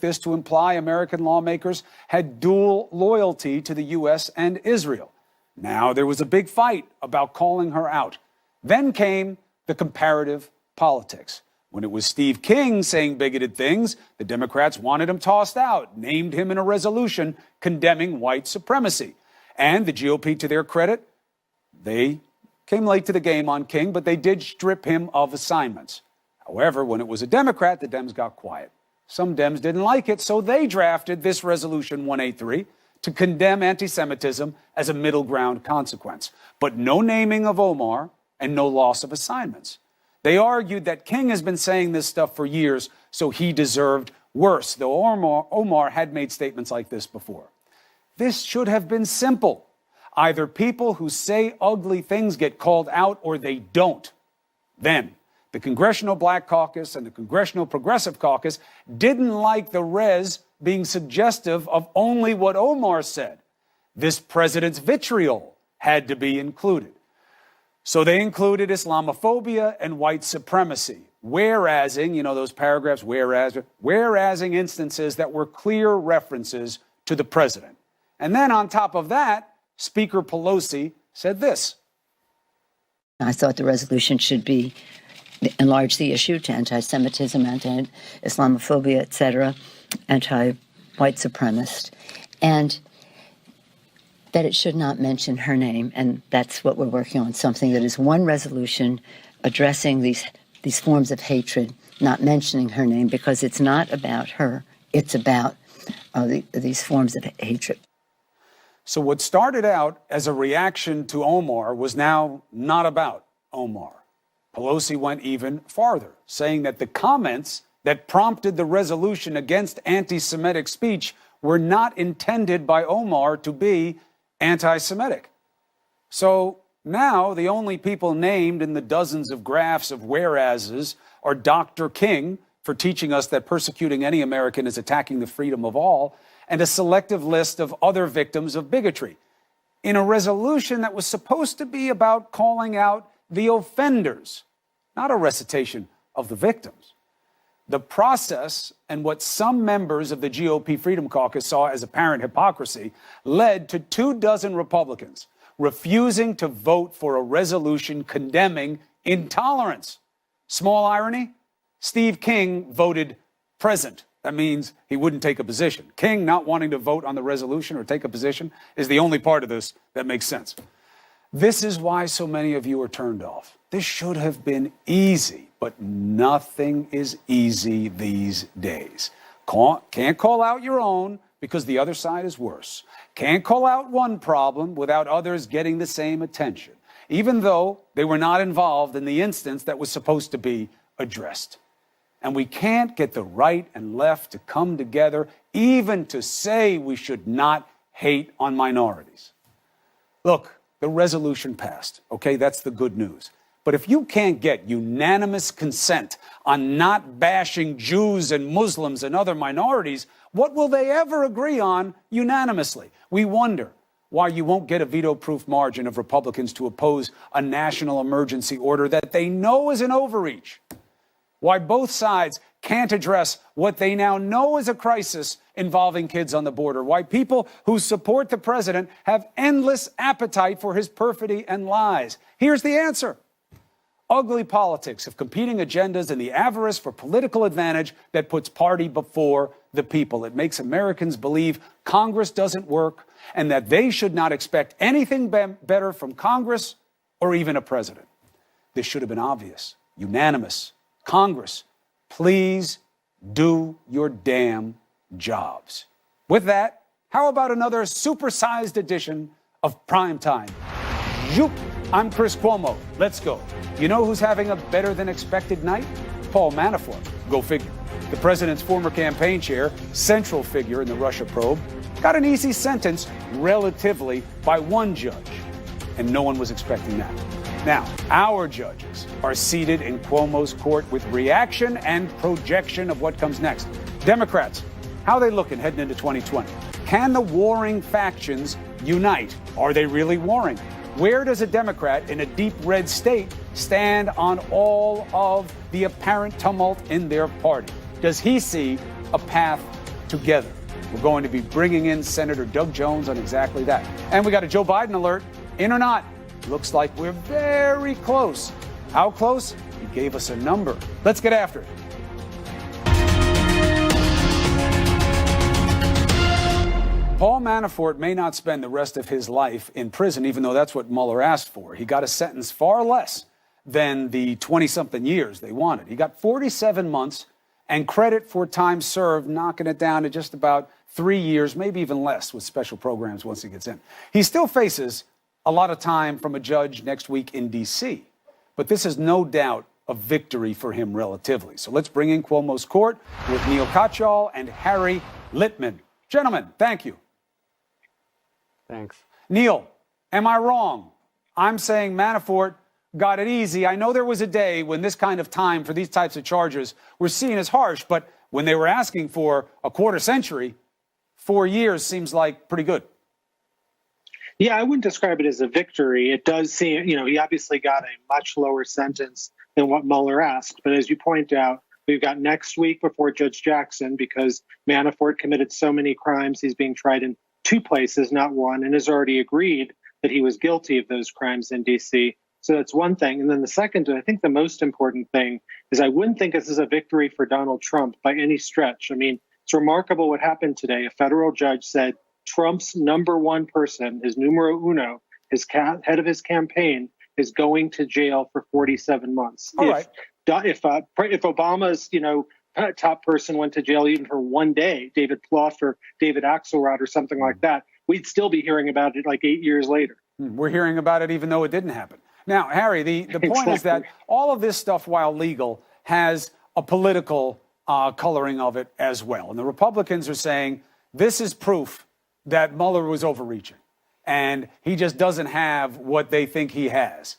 took this to imply American lawmakers had dual loyalty to the U.S. and Israel. Now there was a big fight about calling her out. Then came the comparative politics. When it was Steve King saying bigoted things, the Democrats wanted him tossed out, named him in a resolution condemning white supremacy. And the GOP, to their credit, they came late to the game on King, but they did strip him of assignments. However, when it was a Democrat, the Dems got quiet. Some Dems didn't like it, so they drafted this Resolution 183 to condemn anti-Semitism as a middle ground consequence. But no naming of Omar and no loss of assignments. They argued that King has been saying this stuff for years, so he deserved worse, though Omar had made statements like this before. This should have been simple. Either people who say ugly things get called out or they don't. Then, the Congressional Black Caucus and the Congressional Progressive Caucus didn't like the res being suggestive of only what Omar said. This president's vitriol had to be included. So they included Islamophobia and white supremacy, whereasing, you know, those paragraphs, whereasing instances that were clear references to the president. And then on top of that, Speaker Pelosi said this. I thought the resolution should be enlarge the issue to anti-Semitism, anti-Islamophobia, etc., anti-white supremacist, and that it should not mention her name. And that's what we're working on, something that is one resolution addressing these forms of hatred, not mentioning her name, because it's not about her. It's about these forms of hatred. So what started out as a reaction to Omar was now not about Omar. Pelosi went even farther, saying that the comments that prompted the resolution against anti-Semitic speech were not intended by Omar to be anti-Semitic. So now the only people named in the dozens of graphs of whereases are Dr. King for teaching us that persecuting any American is attacking the freedom of all, and a selective list of other victims of bigotry, in a resolution that was supposed to be about calling out the offenders, not a recitation of the victims. The process and what some members of the GOP Freedom Caucus saw as apparent hypocrisy led to 24 Republicans refusing to vote for a resolution condemning intolerance. Small irony, Steve King voted present. That means he wouldn't take a position. King not wanting to vote on the resolution or take a position is the only part of this that makes sense. This is why so many of you are turned off. This should have been easy, but nothing is easy these days. Can't call out your own because the other side is worse. Can't call out one problem without others getting the same attention, even though they were not involved in the instance that was supposed to be addressed. And we can't get the right and left to come together, even to say we should not hate on minorities. Look, the resolution passed, okay? That's the good news. But if you can't get unanimous consent on not bashing Jews and Muslims and other minorities, what will they ever agree on unanimously? We wonder why you won't get a veto-proof margin of Republicans to oppose a national emergency order that they know is an overreach. Why both sides can't address what they now know is a crisis involving kids on the border. Why people who support the president have endless appetite for his perfidy and lies. Here's the answer. Ugly politics of competing agendas and the avarice for political advantage that puts party before the people. It makes Americans believe Congress doesn't work and that they should not expect anything better from Congress or even a president. This should have been obvious, unanimous. Congress, please do your damn jobs. With that, how about another supersized edition of Primetime? Zoop! I'm Chris Cuomo. Let's go. You know who's having a better than expected night? Paul Manafort. Go figure. The president's former campaign chair, central figure in the Russia probe, got an easy sentence, relatively, by one judge. And no one was expecting that. Now, our judges are seated in Cuomo's court with reaction and projection of what comes next. Democrats, how are they looking heading into 2020? Can the warring factions unite? Are they really warring? Where does a Democrat in a deep red state stand on all of the apparent tumult in their party? Does he see a path together. We're going to be bringing in Senator Doug Jones on exactly that. And we got a Joe Biden alert. In or not, looks like we're very close. How close? He gave us a number. Let's get after it. Paul Manafort may not spend the rest of his life in prison, even though that's what Mueller asked for. He got a sentence far less than the 20-something years they wanted. He got 47 months and credit for time served, knocking it down to just about 3 years, maybe even less with special programs once he gets in. He still faces a lot of time from a judge next week in D.C., but this is no doubt a victory for him relatively. So let's bring in Cuomo's court with Neil Katyal and Harry Litman. Gentlemen, thank you. Thanks. Neil, am I wrong? I'm saying Manafort got it easy. I know there was a day when this kind of time for these types of charges were seen as harsh, but when they were asking for a quarter century, 4 years seems like pretty good. Yeah, I wouldn't describe it as a victory. It does seem, he obviously got a much lower sentence than what Mueller asked. But as you point out, we've got next week before Judge Jackson because Manafort committed so many crimes. He's being tried in 2 places, not 1, and has already agreed that he was guilty of those crimes in D.C. So that's one thing. And then the second, and I think the most important thing, is I wouldn't think this is a victory for Donald Trump by any stretch. I mean, it's remarkable what happened today. A federal judge said Trump's number 1 person, his numero uno, his head of his campaign, is going to jail for 47 months. All right. If Obama's, top person went to jail even for 1 day, David Plouffe or David Axelrod or something like that, we'd still be hearing about it like 8 years later. We're hearing about it even though it didn't happen. Now, Harry, the point Exactly. is that all of this stuff, while legal, has a political coloring of it as well. And the Republicans are saying this is proof that Mueller was overreaching and he just doesn't have what they think he has.